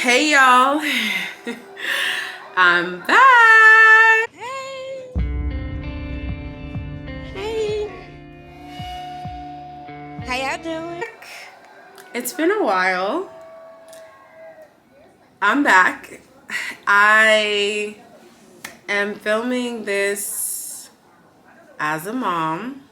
Hey y'all, I'm back. Hey, hey, how y'all doing? It's been a while. I'm back. I am filming this as a mom.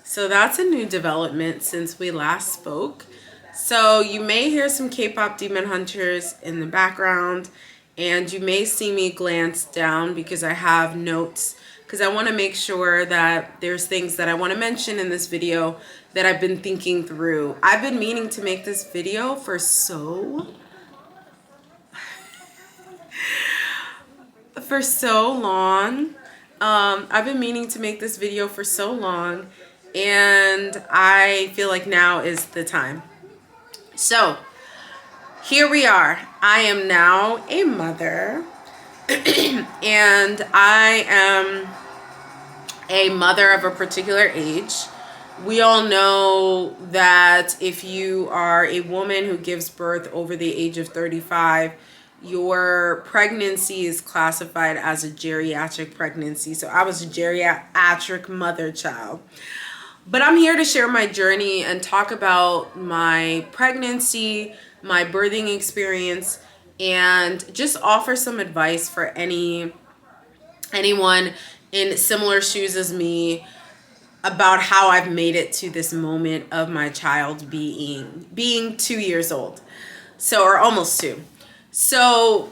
So that's a new development since we last spoke. So you may hear some K-pop demon hunters in the background, and you may see me glance down because I have notes, because I want to make sure that there's things that I want to mention in this video that I've been thinking through. I've been meaning to make this video for so long. I've been meaning to make this video for so long, and I feel like now is the time. So here we are. I am now a mother, and I am a mother of a particular age. We all know that if you are a woman who gives birth over the age of 35, your pregnancy is classified as a geriatric pregnancy. So I was a geriatric mother child. But I'm here to share my journey and talk about my pregnancy, my birthing experience, and just offer some advice for anyone in similar shoes as me about how I've made it to this moment of my child being 2 years old. So, or almost two. So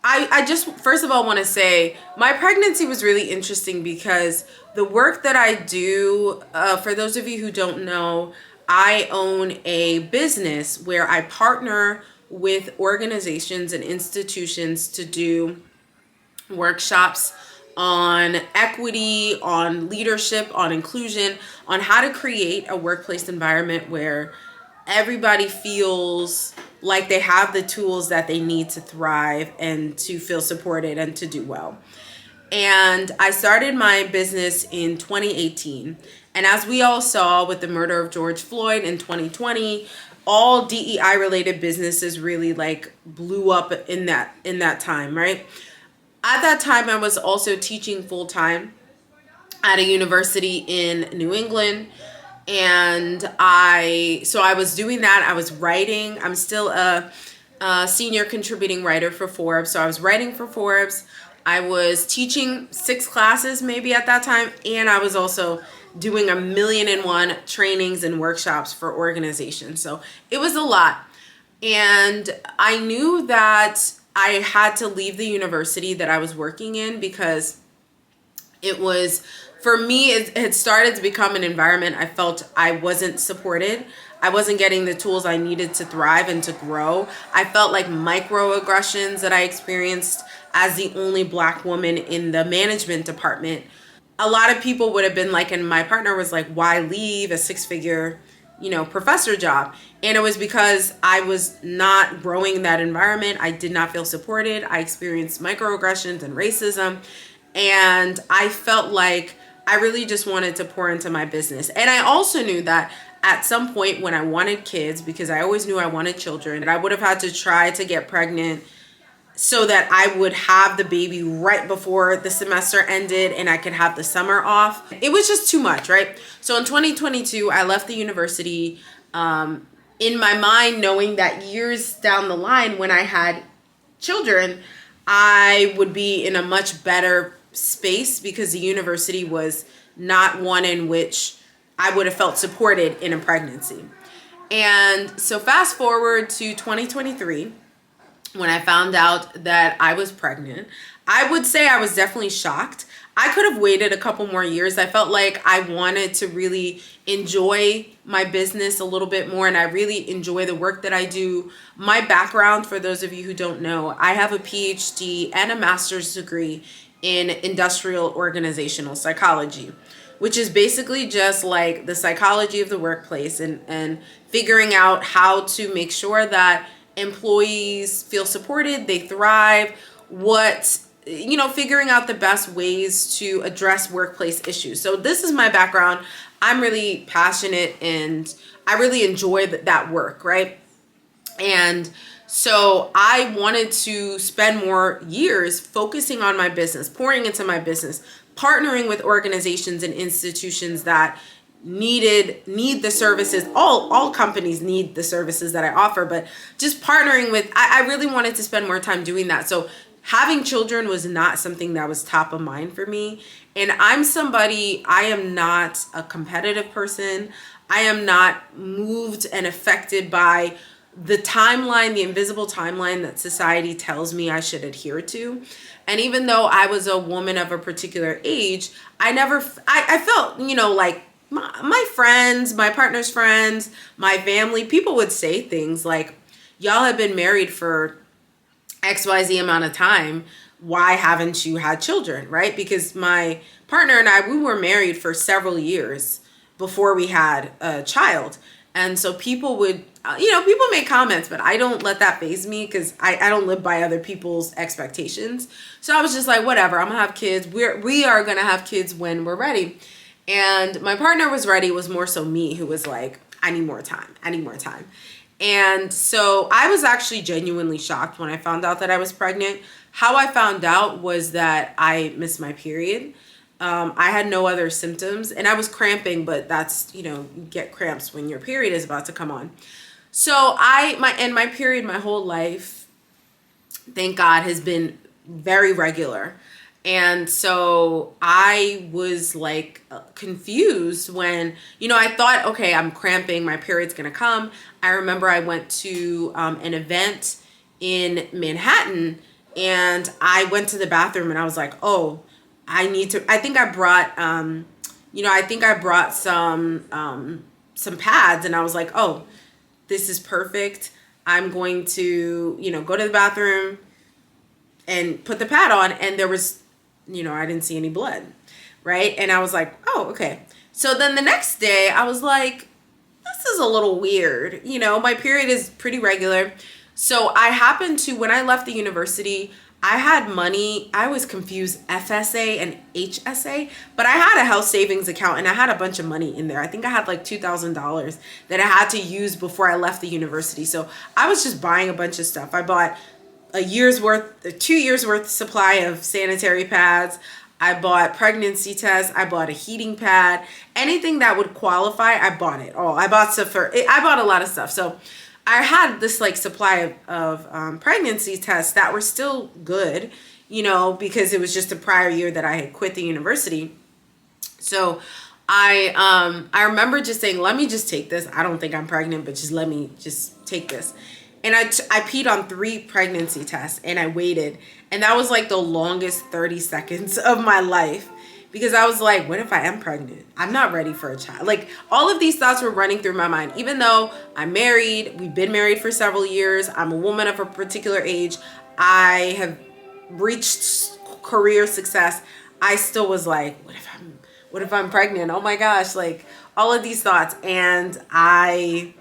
I just first of all want to say my pregnancy was really interesting because the work that I do, for those of you who don't know, I own a business where I partner with organizations and institutions to do workshops on equity, on leadership, on inclusion, on how to create a workplace environment where everybody feels like they have the tools that they need to thrive and to feel supported and to do well. And I started my business in 2018. And as we all saw with the murder of George Floyd in 2020, all DEI related businesses really like blew up in that time, right? At that time, I was also teaching full time at a university in New England. And I was doing that. I was writing. I'm still a senior contributing writer for Forbes. So I was writing for Forbes. I was teaching 6 classes maybe at that time. And I was also doing 1,000,001 trainings and workshops for organizations. So it was a lot. And I knew that I had to leave the university that I was working in because it was, for me, it had started to become an environment I felt I wasn't supported. I wasn't getting the tools I needed to thrive and to grow. I felt like microaggressions that I experienced as the only Black woman in the management department. A lot of people would have been like, and my partner was like, why leave a 6-figure, professor job? And it was because I was not growing in that environment. I did not feel supported. I experienced microaggressions and racism. And I felt like I really just wanted to pour into my business. And I also knew that at some point when I wanted kids, because I always knew I wanted children, I would have had to try to get pregnant so that I would have the baby right before the semester ended and I could have the summer off. It was just too much, right? So in 2022, I left the university, in my mind, knowing that years down the line when I had children, I would be in a much better space because the university was not one in which I would have felt supported in a pregnancy. And so fast forward to 2023, when I found out that I was pregnant, I would say I was definitely shocked. I could have waited a couple more years. I felt like I wanted to really enjoy my business a little bit more, and I really enjoy the work that I do. My background, for those of you who don't know, I have a PhD and a master's degree in industrial organizational psychology, which is basically just like the psychology of the workplace and figuring out how to make sure that employees feel supported, they thrive, figuring out the best ways to address workplace issues. So this is my background. I'm really passionate and I really enjoy that work, right? And so I wanted to spend more years focusing on my business, pouring into my business, partnering with organizations and institutions that need the services. All companies need the services that I offer, but just partnering with, I really wanted to spend more time doing that. So having children was not something that was top of mind for me. And I am not a competitive person. I am not moved and affected by the timeline, the invisible timeline that society tells me I should adhere to. And even though I was a woman of a particular age, I felt, like my friends, my partner's friends, my family, people would say things like, y'all have been married for XYZ amount of time. Why haven't you had children? Right? Because my partner and I, we were married for several years before we had a child. And so people would, people make comments, but I don't let that faze me because I don't live by other people's expectations. So I was just like, whatever, I'm gonna have kids. We are gonna have kids when we're ready. And my partner was ready. It was more so me who was like, I need more time. I need more time. And so I was actually genuinely shocked when I found out that I was pregnant. How I found out was that I missed my period. I had no other symptoms and I was cramping, but that's, you get cramps when your period is about to come on. So my period my whole life, thank God, has been very regular. And so I was like confused when, I thought, okay, I'm cramping, my period's gonna come. I remember I went to an event in Manhattan and I went to the bathroom and I was like, oh, I think I brought, some pads and I was like, oh, this is perfect. I'm going to, go to the bathroom and put the pad on. And there was, I didn't see any blood. Right. And I was like, oh, okay. So then the next day I was like, this is a little weird. My period is pretty regular. So I happened to, when I left the university, I had money. I always confused FSA and HSA, but I had a health savings account and I had a bunch of money in there. I think I had like $2,000 that I had to use before I left the university. So I was just buying a bunch of stuff. I bought a 2 years worth supply of sanitary pads. I bought pregnancy tests. I bought a heating pad. Anything that would qualify, I bought it all. I bought a lot of stuff. So I had this like supply of pregnancy tests that were still good, because it was just a prior year that I had quit the university. So I remember just saying, let me just take this. I don't think I'm pregnant, but just let me just take this. And I peed on 3 pregnancy tests and I waited. And that was like the longest 30 seconds of my life. Because I was like, what if I am pregnant? I'm not ready for a child. Like all of these thoughts were running through my mind. Even though I'm married, we've been married for several years. I'm a woman of a particular age. I have reached career success. I still was like, what if I'm pregnant? Oh my gosh. Like all of these thoughts. And I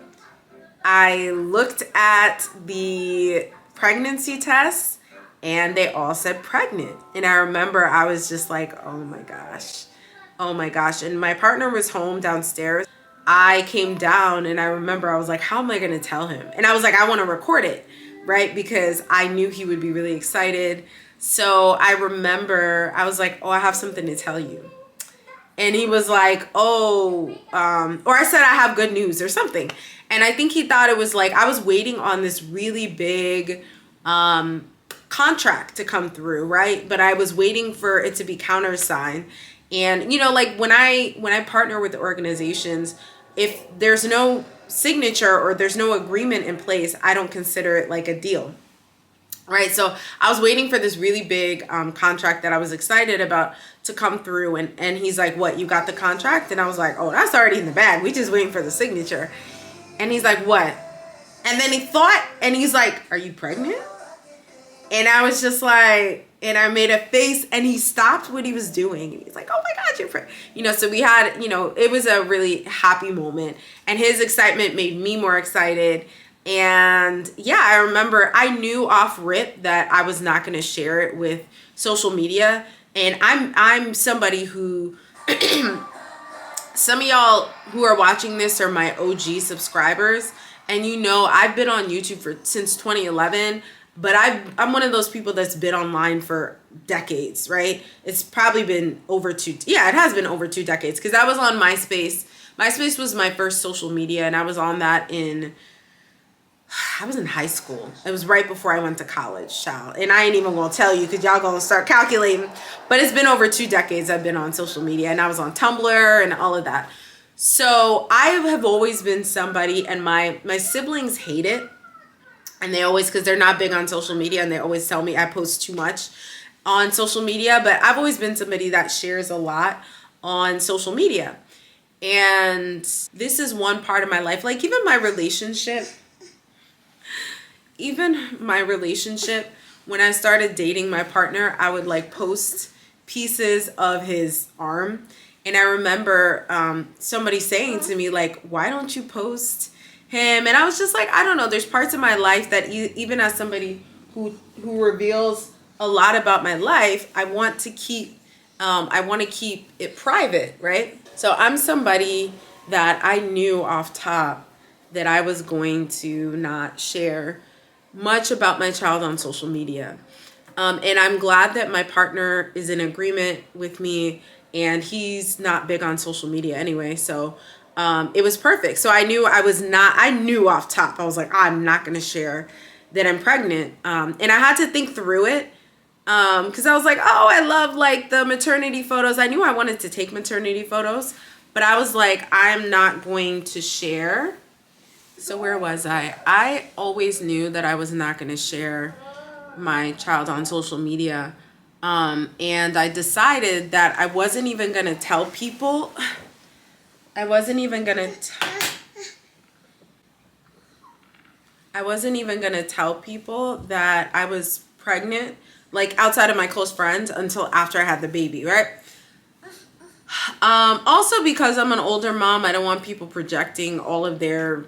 looked at the pregnancy tests and they all said pregnant. And I remember I was just like, oh my gosh. And my partner was home downstairs. I came down and I remember I was like, how am I going to tell him? And I was like, I want to record it, right? Because I knew he would be really excited. So I remember I was like, oh, I have something to tell you. And he was like, oh, or I said, I have good news or something. And I think he thought it was like, I was waiting on this really big, contract to come through, right? But I was waiting for it to be countersigned. And like when I partner with organizations, if there's no signature or there's no agreement in place, I don't consider it like a deal, right? So I was waiting for this really big contract that I was excited about to come through, and he's like, what, you got the contract? And I was like, oh, that's already in the bag, we just waiting for the signature. And he's like, what? And then he's like, are you pregnant? And I was just like, and I made a face, and he stopped what he was doing. And he's like, oh my God, you're pregnant. So we had, it was a really happy moment. And his excitement made me more excited. And yeah, I remember I knew off rip that I was not going to share it with social media. And I'm somebody who, some of y'all who are watching this are my OG subscribers. And I've been on YouTube since 2011, but I'm one of those people that's been online for decades, right? It's probably been it has been over 2 decades, because I was on MySpace. MySpace was my first social media, and I was on that I was in high school. It was right before I went to college, child. And I ain't even gonna tell you, because y'all gonna start calculating. But it's been over 2 decades I've been on social media, and I was on Tumblr and all of that. So I have always been somebody, and my siblings hate it. And they always, because they're not big on social media, and they always tell me I post too much on social media. But I've always been somebody that shares a lot on social media. And this is one part of my life. Like, even my relationship, when I started dating my partner, I would like post pieces of his arm. And I remember somebody saying to me, like, why don't you post him? And I was just like, I don't know. There's parts of my life that even as somebody who reveals a lot about my life, I want to keep it private, right? So I'm somebody that I knew off top that I was going to not share much about my child on social media. And I'm glad that my partner is in agreement with me, and he's not big on social media anyway. So it was perfect. So I knew off top, I was like, I'm not going to share that I'm pregnant. And I had to think through it. Because I was like, oh, I love like the maternity photos. I knew I wanted to take maternity photos, but I was like, I'm not going to share. So where was I? I always knew that I was not going to share my child on social media. And I decided that I wasn't even going to tell people. I wasn't even going to tell people that I was pregnant, like outside of my close friends, until after I had the baby, right? Also, because I'm an older mom, I don't want people projecting all of their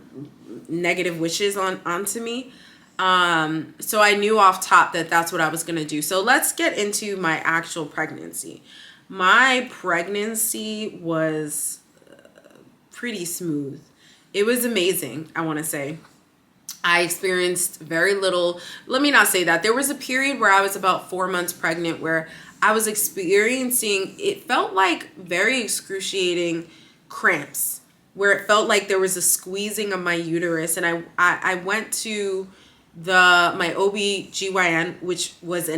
negative wishes onto me. So I knew off top that that's what I was going to do. So let's get into my actual pregnancy. My pregnancy was pretty smooth. It was amazing, I want to say. I experienced very little. Let me not say that. There was a period where I was about 4 months pregnant where I was experiencing, it felt like very excruciating cramps, where it felt like there was a squeezing of my uterus. And I went to my OB-GYN, which was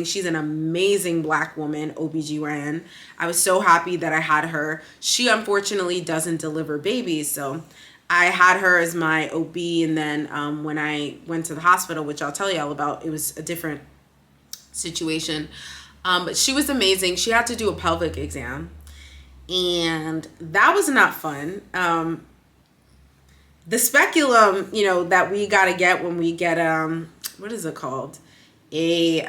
she's an amazing Black woman, OB-GYN. I was so happy that I had her. She unfortunately doesn't deliver babies, so I had her as my OB. And then when I went to the hospital, which I'll tell you all about, it was a different situation. But she was amazing. She had to do a pelvic exam, and that was not fun. The speculum, that we got to get when we get, what is it called? A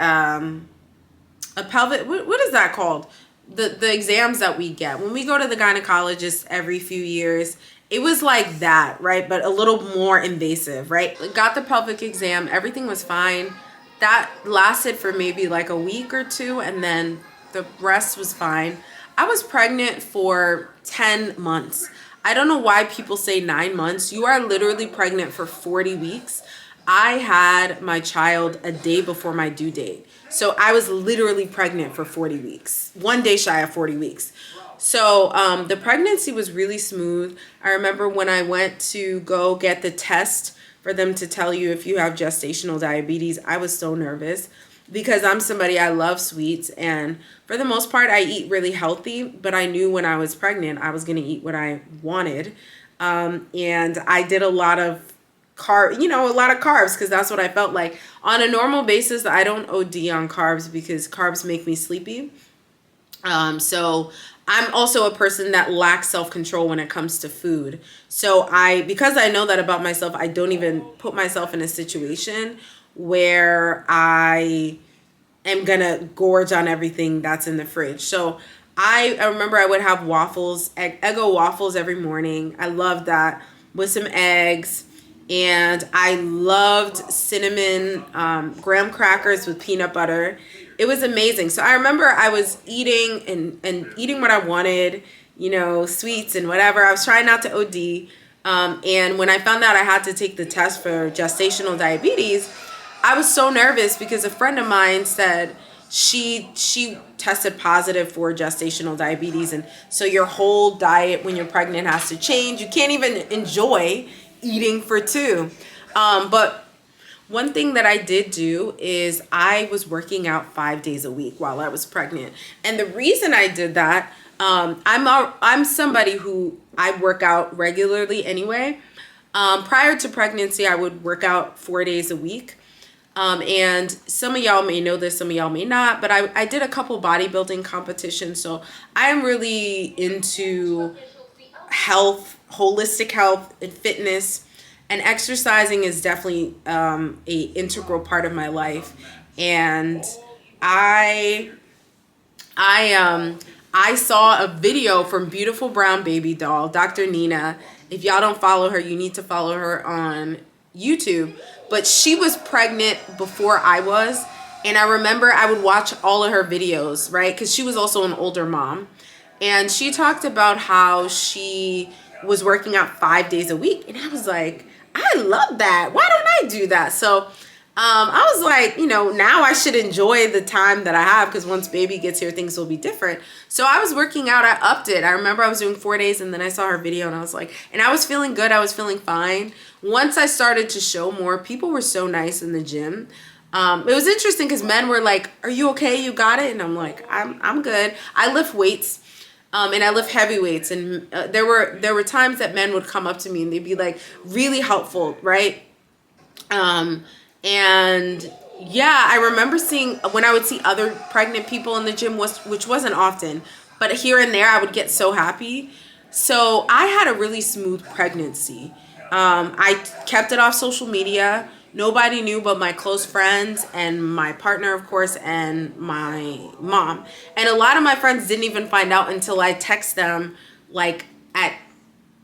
pelvic, what is that called? The exams that we get when we go to the gynecologist every few years. It was like that, right? But a little more invasive, right? Got the pelvic exam. Everything was fine. That lasted for maybe like a week or two, and then the rest was fine. I was pregnant for 10 months. I don't know why people say 9 months. You are literally pregnant for 40 weeks. I had my child a day before my due date. So I was literally pregnant for 40 weeks. 1 day shy of 40 weeks. So the pregnancy was really smooth. I remember when I went to go get the test for them to tell you if you have gestational diabetes, I was so nervous because I'm somebody, I love sweets. And for the most part, I eat really healthy. But I knew when I was pregnant, I was going to eat what I wanted. And I did a lot of carbs because that's what I felt like. On a normal basis, I don't OD on carbs because carbs make me sleepy. So I'm also a person that lacks self-control when it comes to food. So because I know that about myself, I don't even put myself in a situation where I am gonna gorge on everything that's in the fridge. So I remember I would have waffles, Eggo waffles every morning. I loved that with some eggs. And I loved cinnamon graham crackers with peanut butter. It was amazing. So I remember I was eating and eating what I wanted, sweets and whatever. I was trying not to OD. And when I found out I had to take the test for gestational diabetes, I was so nervous because a friend of mine said she tested positive for gestational diabetes, and so your whole diet when you're pregnant has to change. You can't even enjoy eating for two. But one thing that I did do is I was working out 5 days a week while I was pregnant. And the reason I did that, I'm somebody who I work out regularly anyway. Prior to pregnancy, I would work out 4 days a week. And some of y'all may know this, some of y'all may not, but I did a couple bodybuilding competitions. So I am really into health, holistic health and fitness. And exercising is definitely a integral part of my life. And I saw a video from Beautiful Brown Baby Doll, Dr. Nina. If y'all don't follow her, you need to follow her on YouTube. But she was pregnant before I was. And I remember I would watch all of her videos, right? Because she was also an older mom. And she talked about how she was working out 5 days a week. And I was like, I love that. Why don't I do that? So I was like, now I should enjoy the time that I have, because once baby gets here, things will be different. So I was working out. I upped it. I remember I was doing 4 days, and then I saw her video, and I was like, and I was feeling good. I was feeling fine. Once I started to show more, people were so nice in the gym. It was interesting because men were like, are you okay? You got it? And I'm like, I'm good. I lift weights. And I lift heavy weights, and there were times that men would come up to me and they'd be like really helpful, right? And yeah, I remember seeing when I would see other pregnant people in the gym, which wasn't often, but here and there I would get so happy. So I had a really smooth pregnancy. I kept it off social media. Nobody knew but my close friends and my partner, of course, and my mom. And a lot of my friends didn't even find out until I text them like at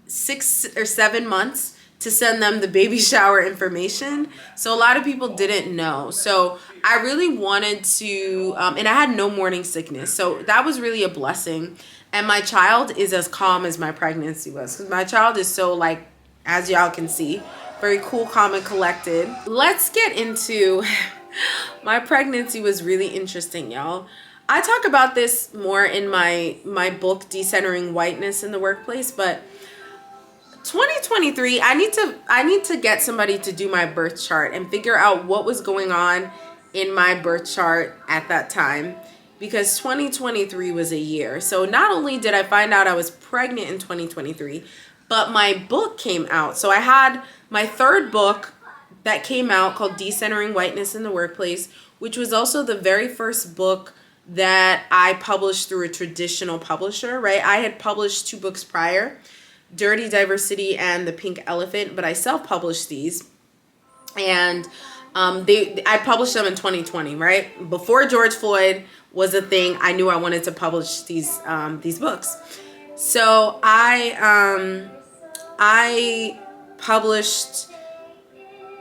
6 or 7 months to send them the baby shower information. So a lot of people didn't know. So I really wanted to, and I had no morning sickness. So that was really a blessing. And my child is as calm as my pregnancy was, because my child is so, like, as y'all can see, very cool, calm, and collected. Let's get into my pregnancy. Was really interesting, y'all. I talk about this more in my book, Decentering Whiteness in the Workplace, but 2023, I need to get somebody to do my birth chart and figure out what was going on in my birth chart at that time, because 2023 was a year. So not only did I find out I was pregnant in 2023, but my book came out. So I had my third book that came out called Decentering Whiteness in the Workplace, which was also the very first book that I published through a traditional publisher, right? I had published 2 books prior, Dirty Diversity and The Pink Elephant, but I self-published these. And I published them in 2020, right? Before George Floyd was a thing, I knew I wanted to publish these books. So I published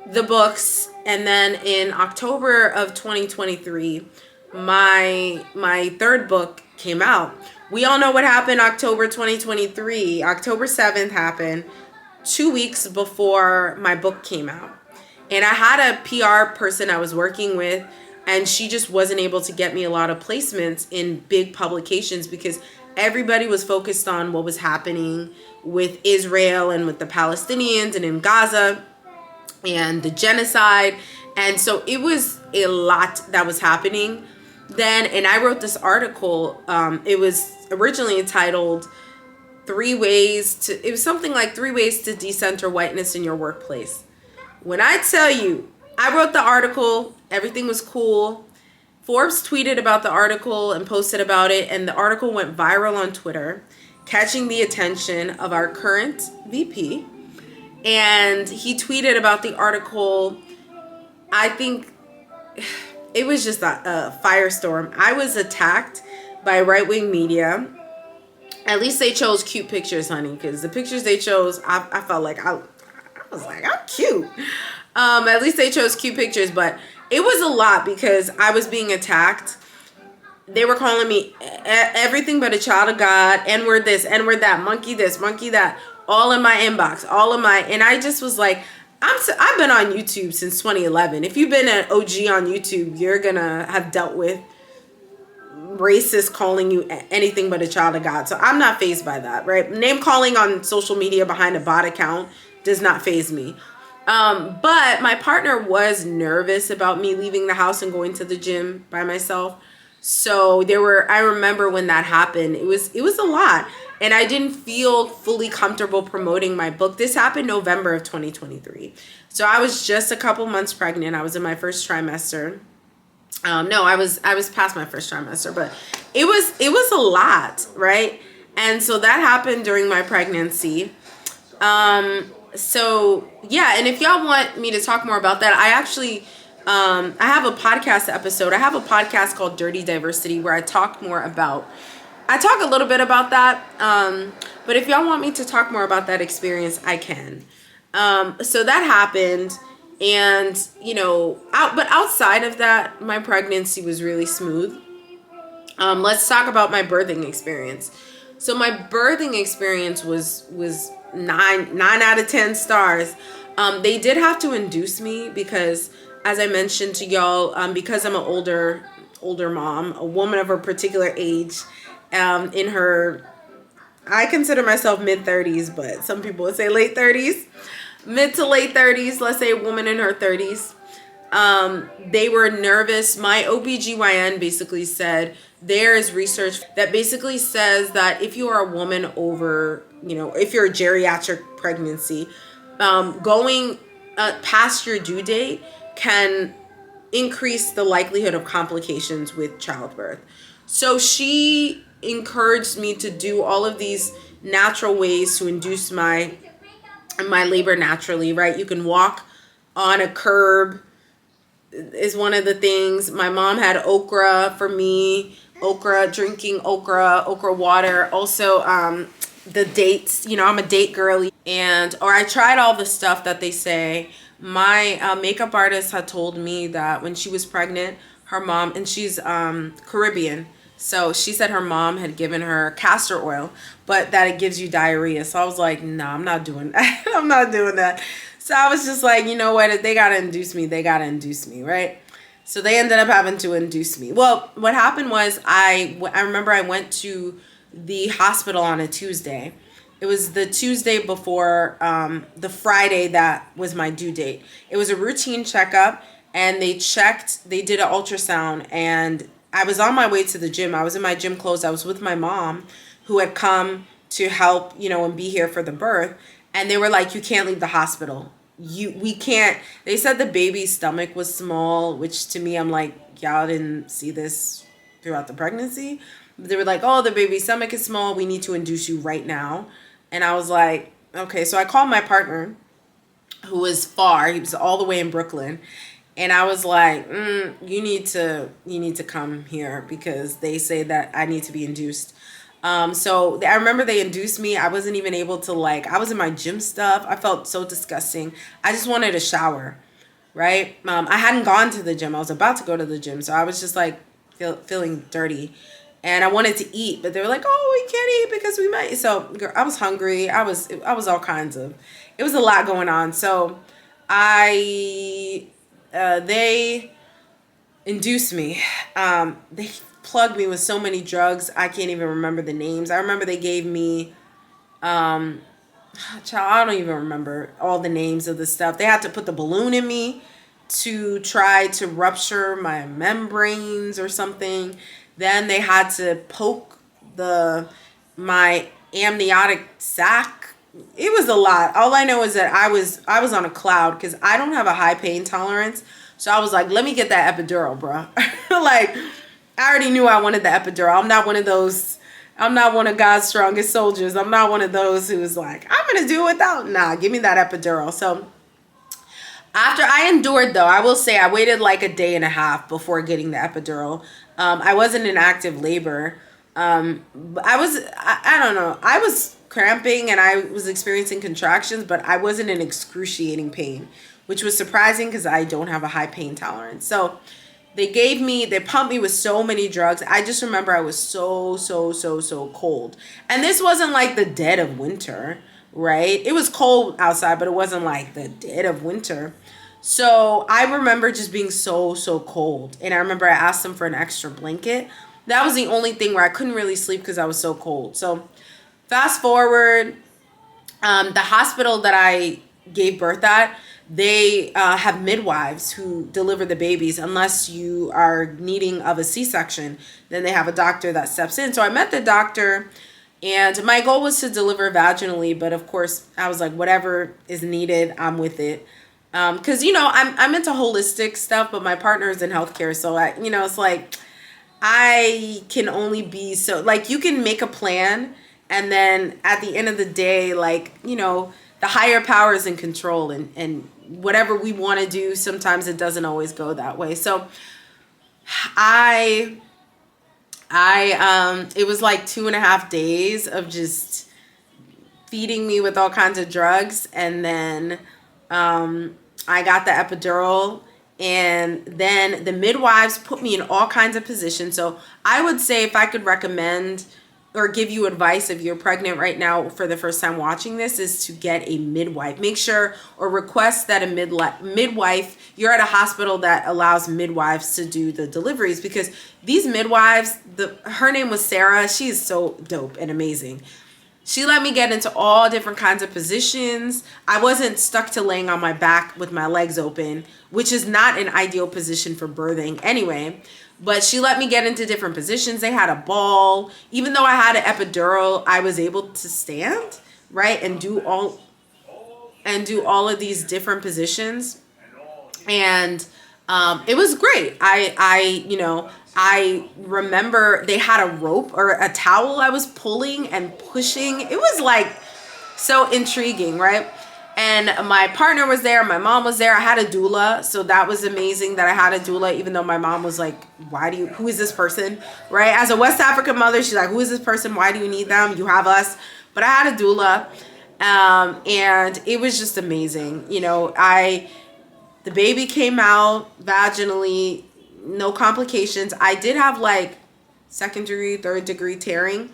the books, and then in October of 2023, my third book came out. We all know what happened October 2023. October 7th happened 2 weeks before my book came out. And I had a PR person I was working with, and she just wasn't able to get me a lot of placements in big publications because everybody was focused on what was happening with Israel and with the Palestinians and in Gaza and the genocide. And so it was a lot that was happening then. And I wrote this article. It was originally entitled it was something like 3 Ways to Decenter Whiteness in Your Workplace. When I tell you, I wrote the article, everything was cool. Forbes tweeted about the article and posted about it, and the article went viral on Twitter, catching the attention of our current VP. And he tweeted about the article. I think it was just a firestorm. I was attacked by right-wing media. At least they chose cute pictures, honey, because the pictures they chose, I felt like I was like, I'm cute. At least they chose cute pictures, but it was a lot because I was being attacked. They were calling me everything but a child of God, N-word this, N-word that, monkey this, monkey that, all in my inbox, and I just was like, I've been on YouTube since 2011. If you've been an OG on YouTube, you're gonna have dealt with racist calling you anything but a child of God. So I'm not fazed by that, right? Name calling on social media behind a bot account does not faze me. But my partner was nervous about me leaving the house and going to the gym by myself. So I remember when that happened, it was a lot. And I didn't feel fully comfortable promoting my book. This happened November of 2023. So I was just a couple months pregnant. I was in my first trimester. No, I was past my first trimester, but it was a lot, right? And so that happened during my pregnancy. So yeah, and if y'all want me to talk more about that, I actually I have a podcast episode. I have a podcast called Dirty Diversity where I talk a little bit about that. But if y'all want me to talk more about that experience, I can. So that happened. And, but outside of that, my pregnancy was really smooth. Let's talk about my birthing experience. So my birthing experience was 9 out of 10 stars. They did have to induce me because, as I mentioned to y'all, because I'm an older mom, a woman of a particular age, I consider myself mid-30s, but some people would say late 30s. Mid to late 30s, let's say a woman in her 30s. They were nervous. My OBGYN basically said there is research that basically says that if you are a woman over, if you're a geriatric pregnancy, going past your due date can increase the likelihood of complications with childbirth. So she encouraged me to do all of these natural ways to induce my labor naturally, right? You can walk on a curb is one of the things. My mom had okra for me, drinking okra water. Also, the dates, I'm a date girly. Or I tried all the stuff that they say. My makeup artist had told me that when she was pregnant, her mom, and she's Caribbean, so she said her mom had given her castor oil, but that it gives you diarrhea. So I was like, no, I'm not doing that. I'm not doing that. So I was just like, you know what? If they got to induce me, they got to induce me, right? So they ended up having to induce me. Well, what happened was I remember I went to the hospital on a Tuesday. It was the Tuesday before the Friday that was my due date. It was a routine checkup, and they did an ultrasound, and I was on my way to the gym. I was in my gym clothes. I was with my mom, who had come to help, and be here for the birth. And they were like, you can't leave the hospital. We can't. They said the baby's stomach was small, which to me, I'm like, y'all didn't see this throughout the pregnancy. They were like, oh, the baby's stomach is small. We need to induce you right now. And I was like, okay. So I called my partner, who was far. He was all the way in Brooklyn. And I was like, you need to come here because they say that I need to be induced. So I remember they induced me. I wasn't even able to I was in my gym stuff. I felt so disgusting. I just wanted a shower, right? I hadn't gone to the gym. I was about to go to the gym. So I was just feeling dirty, and I wanted to eat, but they were like, oh, we can't eat because we might. So girl, I was hungry. I was all kinds of, it was a lot going on. So they induced me. They plugged me with so many drugs. I can't even remember the names. I remember they gave me, child, I don't even remember all the names of the stuff. They had to put the balloon in me to try to rupture my membranes or something. Then they had to poke my amniotic sac. It was a lot. All I know is that I was on a cloud because I don't have a high pain tolerance. So I was like, let me get that epidural, bro. I already knew I wanted the epidural. I'm not one of God's strongest soldiers. I'm not one of those who's like, I'm going to do it without. Nah, give me that epidural. So after I endured, though, I will say I waited a day and a half before getting the epidural. I wasn't in active labor. But I don't know. I was cramping and I was experiencing contractions, but I wasn't in excruciating pain, which was surprising because I don't have a high pain tolerance. So they pumped me with so many drugs. I just remember I was so cold. And this wasn't like the dead of winter. right? It was cold outside, but it wasn't like the dead of winter. So I remember just being so cold. And I remember I asked them for an extra blanket. That was the only thing where I couldn't really sleep because I was so cold. So fast forward, the hospital that I gave birth at, they have midwives who deliver the babies. Unless you are needing of a C-section, then they have a doctor that steps in. So I met the doctor, and my goal was to deliver vaginally, but of course I was like, whatever is needed, I'm with it. Because I'm into holistic stuff, but my partner is in healthcare, so it's like I can only be so, like, you can make a plan, and then at the end of the day, like, the higher power is in control, and whatever we want to do, sometimes it doesn't always go that way. So I it was like 2.5 days of just feeding me with all kinds of drugs, and then I got the epidural, and then the midwives put me in all kinds of positions. So I would say, if I could recommend or give you advice if you're pregnant right now for the first time watching this, is to get a midwife. Make sure or request that a midwife, you're at a hospital that allows midwives to do the deliveries, because these midwives, her name was Sarah. She is so dope and amazing. She let me get into all different kinds of positions. I wasn't stuck to laying on my back with my legs open, which is not an ideal position for birthing anyway. But she let me get into different positions. They had a ball. Even though I had an epidural, I was able to stand, right, and do all of these different positions. And it was great. I remember they had a rope or a towel I was pulling and pushing. It was like so intriguing, right? And my partner was there. My mom was there. I had a doula. So that was amazing that I had a doula, even though my mom was like, who is this person? Right? As a West African mother, she's like, who is this person? Why do you need them? You have us. But I had a doula. And it was just amazing. The baby came out vaginally, no complications. I did have like 2nd degree, 3rd degree tearing.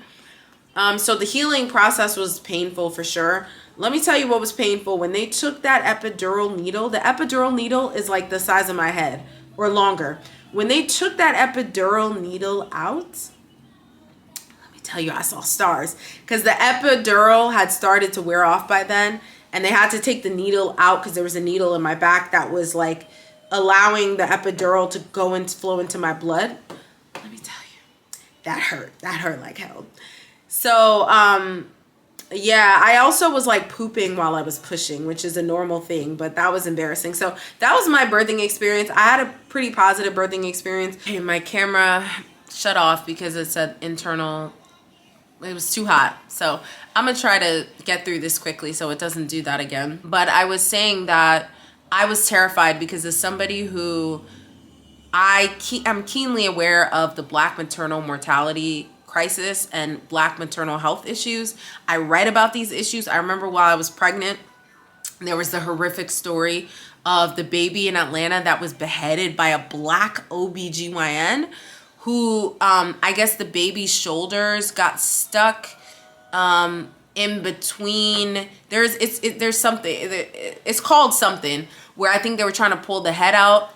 So the healing process was painful for sure. Let me tell you what was painful. When they took that epidural needle, the epidural needle is like the size of my head or longer. When they took that epidural needle out, let me tell you, I saw stars, because the epidural had started to wear off by then, and they had to take the needle out because there was a needle in my back that was like allowing the epidural to go and flow into my blood. Let me tell you, that hurt like hell. So yeah, I also was like pooping while I was pushing, which is a normal thing, but that was embarrassing. So that was my birthing experience. I had a pretty positive birthing experience. And my camera shut off because it said internal. It was too hot. So I'm gonna try to get through this quickly so it doesn't do that again. But I was saying that I was terrified because, as somebody who I'm keenly aware of the Black maternal mortality crisis and Black maternal health issues. I read about these issues. I remember while I was pregnant, there was the horrific story of the baby in Atlanta that was beheaded by a Black OBGYN who, I guess the baby's shoulders got stuck in between. There's something, it's called something, where I think they were trying to pull the head out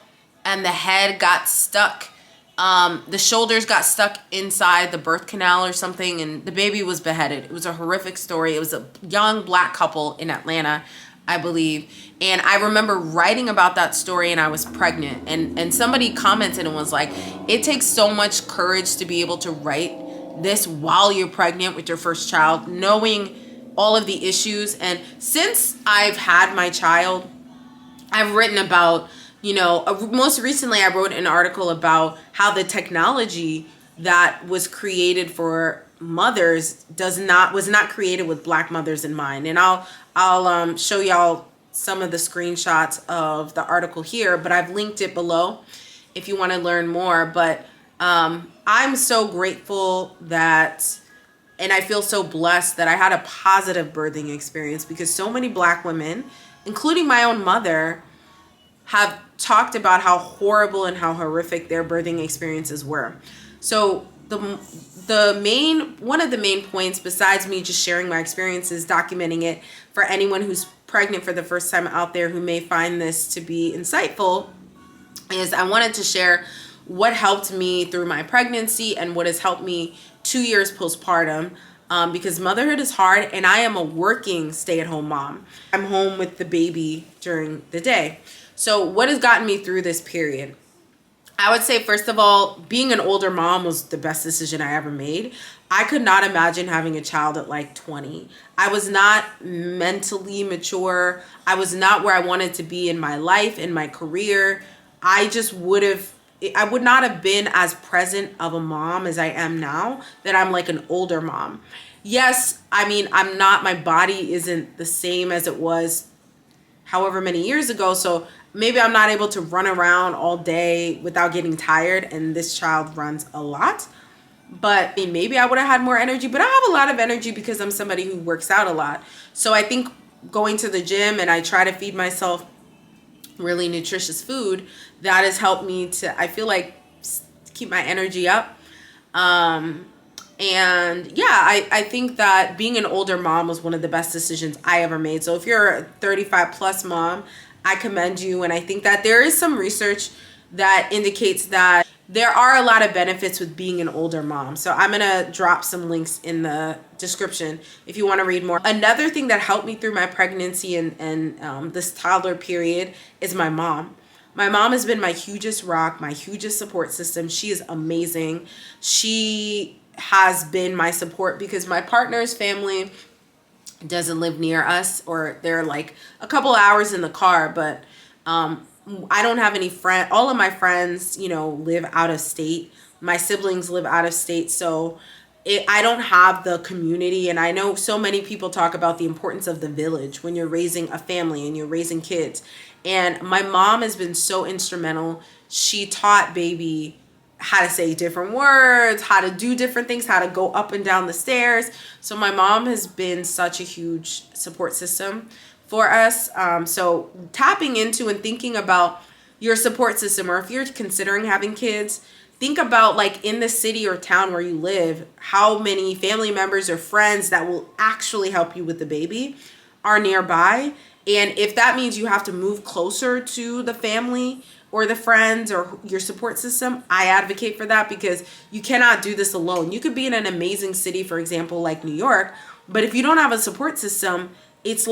and the head got stuck. The shoulders got stuck inside the birth canal or something, and the baby was beheaded. It was a horrific story. It was a young Black couple in Atlanta, I believe. And I remember writing about that story, and I was pregnant. And somebody commented and was like, it takes so much courage to be able to write this while you're pregnant with your first child, knowing all of the issues. And since I've had my child, I've written about, most recently I wrote an article about how the technology that was created for mothers was not created with Black mothers in mind. And I'll show y'all some of the screenshots of the article here, but I've linked it below if you want to learn more. But I'm so grateful that, and I feel so blessed that I had a positive birthing experience, because so many Black women, including my own mother, have talked about how horrible and how horrific their birthing experiences were. So one of the main points, besides me just sharing my experiences, documenting it for anyone who's pregnant for the first time out there who may find this to be insightful, is I wanted to share what helped me through my pregnancy and what has helped me 2 years postpartum. Because motherhood is hard, and I am a working stay-at-home mom. I'm home with the baby during the day. So what has gotten me through this period? I would say, first of all, being an older mom was the best decision I ever made. I could not imagine having a child at like 20. I was not mentally mature. I was not where I wanted to be in my life, in my career. I would not have been as present of a mom as I am now that I'm like an older mom. Yes, I mean, my body isn't the same as it was however many years ago. So maybe I'm not able to run around all day without getting tired, and this child runs a lot. But I mean, maybe I would have had more energy, but I have a lot of energy because I'm somebody who works out a lot. So I think going to the gym, and I try to feed myself really nutritious food, that has helped me to, I feel like, keep my energy up. And yeah, I think that being an older mom was one of the best decisions I ever made. So if you're a 35 plus mom, I commend you. And I think that there is some research that indicates that there are a lot of benefits with being an older mom. So I'm going to drop some links in the description if you want to read more. Another thing that helped me through my pregnancy and this toddler period is my mom. My mom has been my hugest rock, my hugest support system. She is amazing. She has been my support because my partner's family doesn't live near us, or they're like a couple hours in the car, but I don't have any friends. All of my friends, live out of state. My siblings live out of state, so I don't have the community. And I know so many people talk about the importance of the village when you're raising a family and you're raising kids. And my mom has been so instrumental. She taught baby how to say different words, how to do different things, how to go up and down the stairs. So my mom has been such a huge support system for us. So tapping into and thinking about your support system, or if you're considering having kids, think about, like, in the city or town where you live, how many family members or friends that will actually help you with the baby are nearby. And if that means you have to move closer to the family or the friends or your support system, I advocate for that, because you cannot do this alone. You could be in an amazing city, for example, like New York, but if you don't have a support system, it's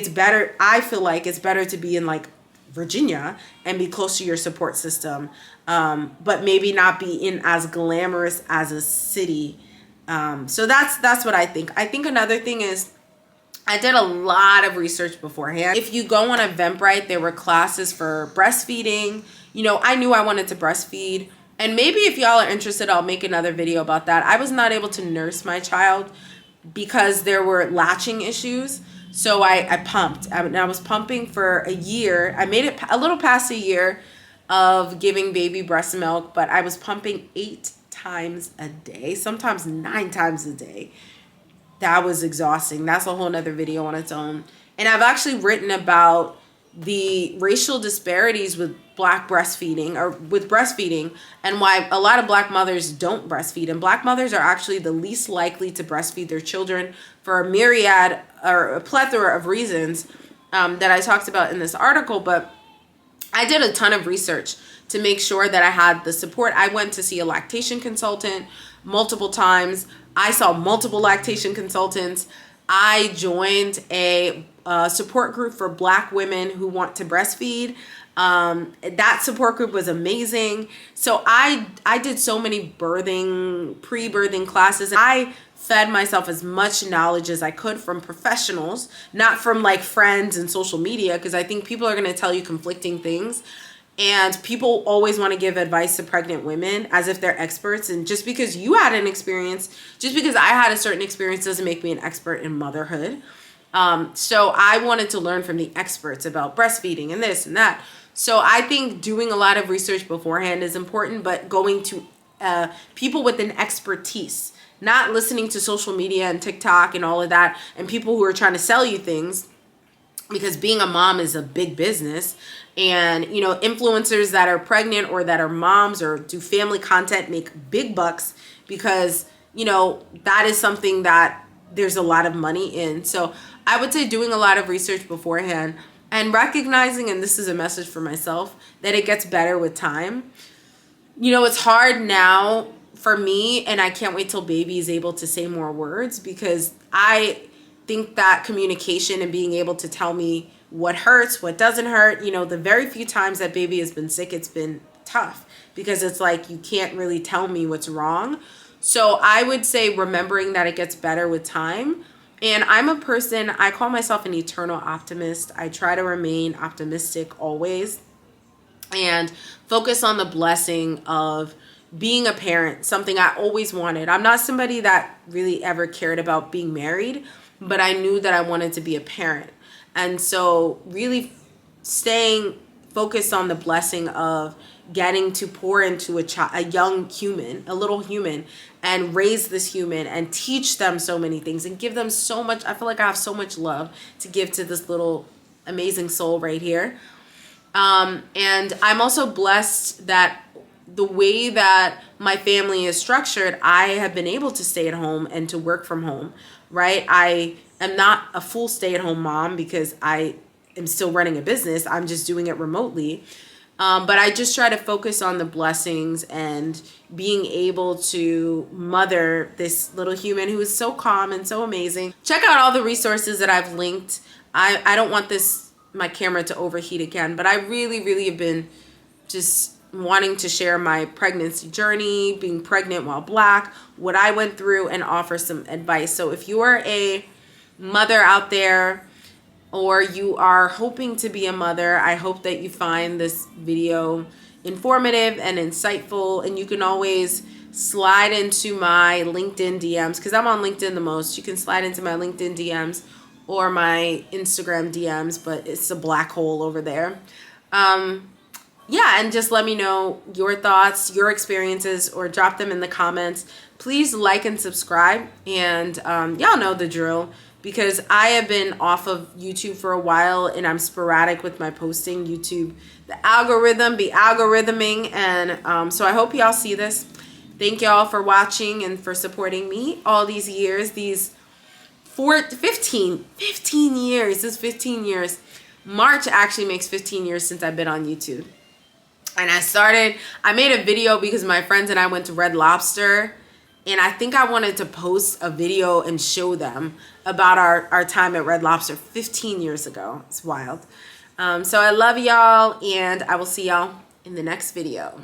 better. I feel like it's better to be in like Virginia and be close to your support system, but maybe not be in as glamorous as a city. So that's what I think. I think another thing is, I did a lot of research beforehand. If you go on Eventbrite, there were classes for breastfeeding. I knew I wanted to breastfeed. And maybe if y'all are interested, I'll make another video about that. I was not able to nurse my child because there were latching issues. So I pumped. I was pumping for a year. I made it a little past a year of giving baby breast milk, but I was pumping 8 times a day, sometimes 9 times a day. That was exhausting. That's a whole nother video on its own. And I've actually written about the racial disparities with Black breastfeeding, or with breastfeeding, and why a lot of Black mothers don't breastfeed. And Black mothers are actually the least likely to breastfeed their children for a myriad or a plethora of reasons that I talked about in this article. But I did a ton of research to make sure that I had the support. I went to see a lactation consultant multiple times. I saw multiple lactation consultants. I joined a support group for Black women who want to breastfeed. That support group was amazing. So I did so many pre-birthing classes. I fed myself as much knowledge as I could from professionals, not from like friends and social media, because I think people are going to tell you conflicting things. And people always want to give advice to pregnant women as if they're experts. And just because you had an experience, just because I had a certain experience, doesn't make me an expert in motherhood. So I wanted to learn from the experts about breastfeeding and this and that. So I think doing a lot of research beforehand is important, but going to people with an expertise, not listening to social media and TikTok and all of that, and people who are trying to sell you things, because being a mom is a big business. And, influencers that are pregnant or that are moms or do family content make big bucks because, that is something that there's a lot of money in. So I would say doing a lot of research beforehand and recognizing, and this is a message for myself, that it gets better with time. It's hard now for me, and I can't wait till baby is able to say more words, because I think that communication and being able to tell me what hurts, what doesn't hurt, the very few times that baby has been sick, it's been tough because it's like you can't really tell me what's wrong. So I would say remembering that it gets better with time. And I'm a person, I call myself an eternal optimist. I try to remain optimistic always and focus on the blessing of being a parent, something I always wanted. I'm not somebody that really ever cared about being married, but I knew that I wanted to be a parent. And so really staying focused on the blessing of getting to pour into a young human, a little human, and raise this human and teach them so many things and give them so much. I feel like I have so much love to give to this little amazing soul right here. And I'm also blessed that the way that my family is structured, I have been able to stay at home and to work from home, right? I am not a full stay-at-home mom because I am still running a business. I'm just doing it remotely. But I just try to focus on the blessings and being able to mother this little human who is so calm and so amazing. Check out all the resources that I've linked. I don't want my camera to overheat again, but I really, really have been just wanting to share my pregnancy journey, being pregnant while Black, what I went through, and offer some advice. So if you are a mother out there, or you are hoping to be a mother, I hope that you find this video informative and insightful. And you can always slide into my LinkedIn DMs, because I'm on LinkedIn the most. You can slide into my LinkedIn DMs or my Instagram DMs, but it's a black hole over there. Yeah, and just let me know your thoughts, your experiences, or drop them in the comments. Please like and subscribe, and y'all know the drill, because I have been off of YouTube for a while and I'm sporadic with my posting. YouTube, the algorithm be algorithming, and so I hope y'all see this. Thank y'all for watching and for supporting me all these years, these 15 years. This is 15 years. March actually makes 15 years since I've been on YouTube. And I made a video because my friends and I went to Red Lobster, and I think I wanted to post a video and show them about our time at Red Lobster 15 years ago. It's wild. So I love y'all, and I will see y'all in the next video.